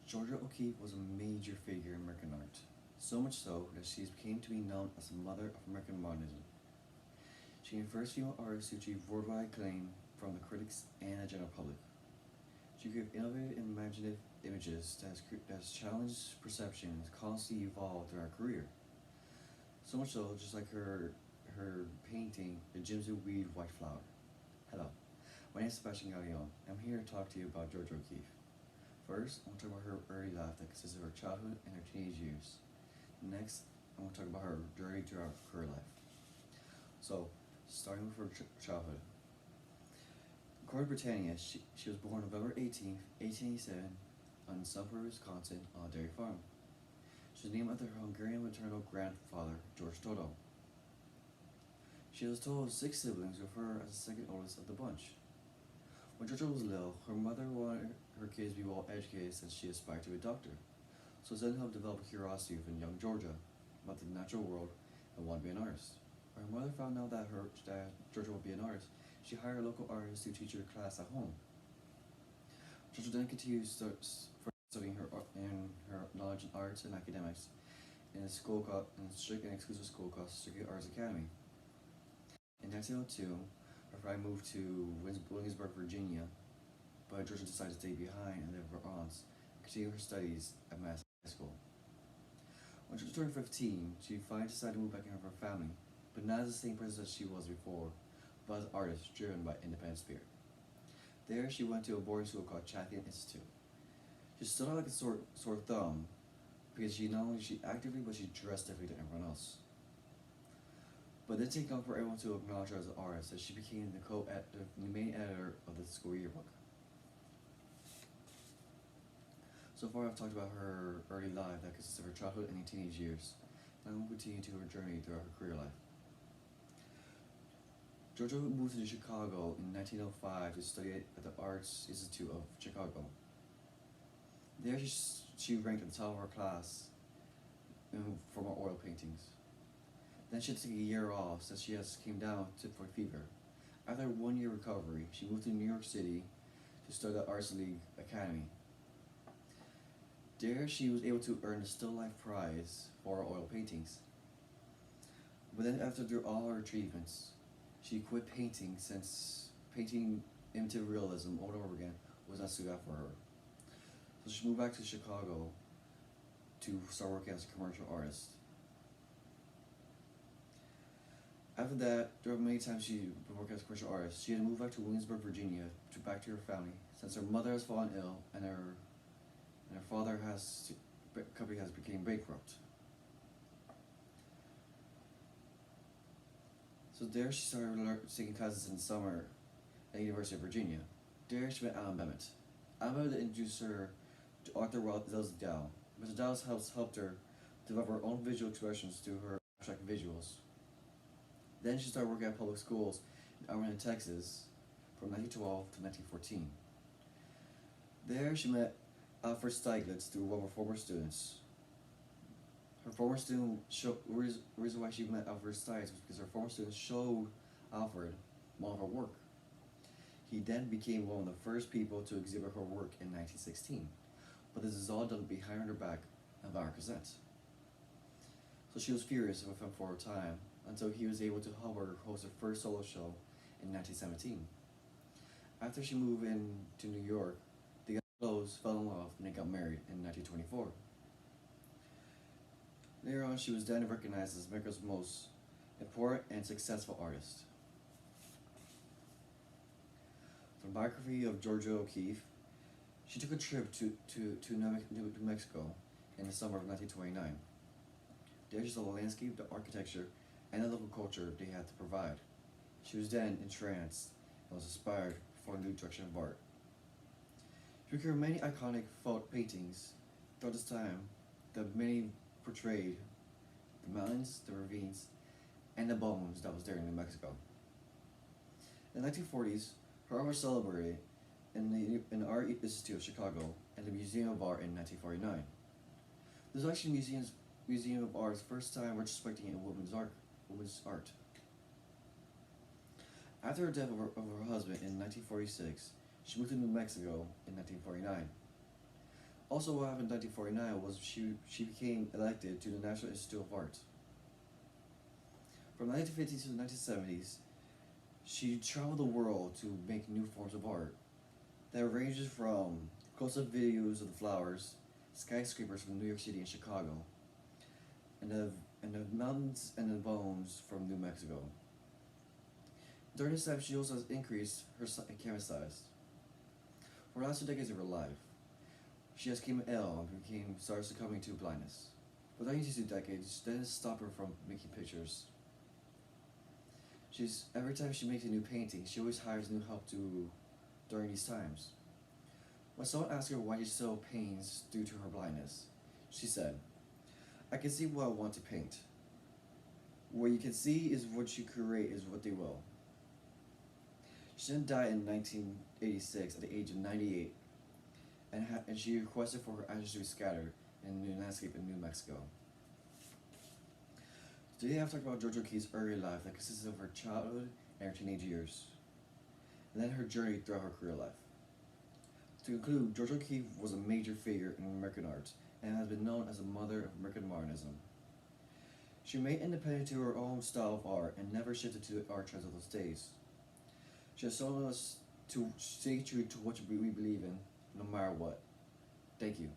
Georgia O'Keeffe was a major figure in American art, so much so that she came to be known as the mother of American modernism. She became the first female artist to achieve worldwide acclaim from the critics and the general public. She created innovative and imaginative images that has challenged perception and has constantly evolved throughout her career. So much so, just like her painting, The Jimson Weed White Flower. Hello, my name is Sebastian Galeon. I'm here to talk to you about Georgia O'Keeffe. First, I want to talk about her early life that consists of her childhood and her teenage years. Next, I want to talk about her journey throughout her career life. So, starting with her childhood. According to Britannia, she was born November 18th, 1887, in Sumter, Wisconsin, on a dairy farm. She was named after her Hungarian maternal grandfather, George Toto. She was told of 6 siblings, with her as the second oldest of the bunch. When Georgia was little, her mother wanted her kids to be well educated since she aspired to be a doctor. So Zen helped develop a curiosity within young Georgia about the natural world and wanted to be an artist. When her mother found out that Georgia would be an artist, she hired a local artist to teach her a class at home. Georgia then continued studying her knowledge in arts and academics in a strict and exclusive school called Strickland Arts Academy. In 1902, her family moved to Williamsburg, Virginia, but Georgia decided to stay behind and live with her aunts and continue her studies at Mass High School. When Georgia turned 15, she finally decided to move back in with her family, but not as the same person as she was before, but as an artist driven by independent spirit. There, she went to a boarding school called Chatfield Institute. She stood out like a sore thumb because she actively, but she dressed differently than everyone else. But it didn't take long for everyone to acknowledge her as an artist, as she became the main editor of the school yearbook. So far, I've talked about her early life that consists of her childhood and her teenage years. Now I'm going to continue to her journey throughout her career life. Georgia moved to Chicago in 1905 to study at the Arts Institute of Chicago. There, she ranked at the top of her class for her oil paintings. Then she had to take a year off since she came down with typhoid fever. After a 1-year recovery, she moved to New York City to study at the Arts League Academy. There, she was able to earn the Still Life Prize for her oil paintings. But then, after all her achievements, she quit painting since painting imitative realism over and over again was not suited for her. So she moved back to Chicago to start working as a commercial artist. After that, there were many times she worked as a commercial artist. She had to move back to Williamsburg, Virginia, back to her family, since her mother has fallen ill and her father company has become bankrupt. So there she started taking classes in the summer at the University of Virginia. There she met Alan Bennett. Alan Bennett introduced her to Arthur Wellesley Dow. Mr. Dow helped her develop her own visual expressions through her abstract visuals. Then she started working at public schools in Arlington, Texas, from 1912 to 1914. There she met Alfred Stieglitz through one of her former students. Her former student the reason why she met Alfred Stieglitz was because her former student showed Alfred one of her work. He then became one of the first people to exhibit her work in 1916. But this is all done behind her back and by her consent. So she was furious with him for a time, until he was able to help her host her first solo show in 1917. After she moved to New York, they got close, fell in love, and they got married in 1924. Later on, she was then recognized as America's most important and successful artist. The biography of Georgia O'Keeffe. She took a trip to New Mexico in the summer of 1929. There she saw the landscape, the architecture, and the local culture they had to provide. She was then entranced and was inspired for a new direction of art. She created many iconic folk paintings throughout this time that many portrayed the mountains, the ravines, and the bones that was there in New Mexico. In the 1940s, her art was celebrated in the Art Institute of Chicago and the Museum of Art in 1949. This was actually Museum of Art's first time retrospecting a woman's art. After the death of her husband in 1946, she moved to New Mexico in 1949. Also, what happened in 1949 was she became elected to the National Institute of Art. From the 1950s to the 1970s, she traveled the world to make new forms of art that ranges from close-up videos of the flowers, skyscrapers from New York City and Chicago, and the mountains and the bones from New Mexico. During this time, she also has increased her canvas size. For the last 2 decades of her life, she has become ill and started succumbing to blindness. But during these 2 decades, that didn't stop her from making pictures. Every time she makes a new painting, she always hires new help during these times. When someone asked her why she so pains due to her blindness, she said, "I can see what I want to paint. What you can see is what you create is what they will." She then died in 1986 at the age of 98, and she requested for her ashes to be scattered in the landscape in New Mexico. Today I've talked about Georgia O'Keeffe's early life that consists of her childhood and her teenage years, and then her journey throughout her career life. To conclude, Georgia O'Keeffe was a major figure in American art and has been known as the mother of American modernism. She remained independent to her own style of art and never shifted to the art trends of those days. She has shown us to stay true to what we believe in, no matter what. Thank you.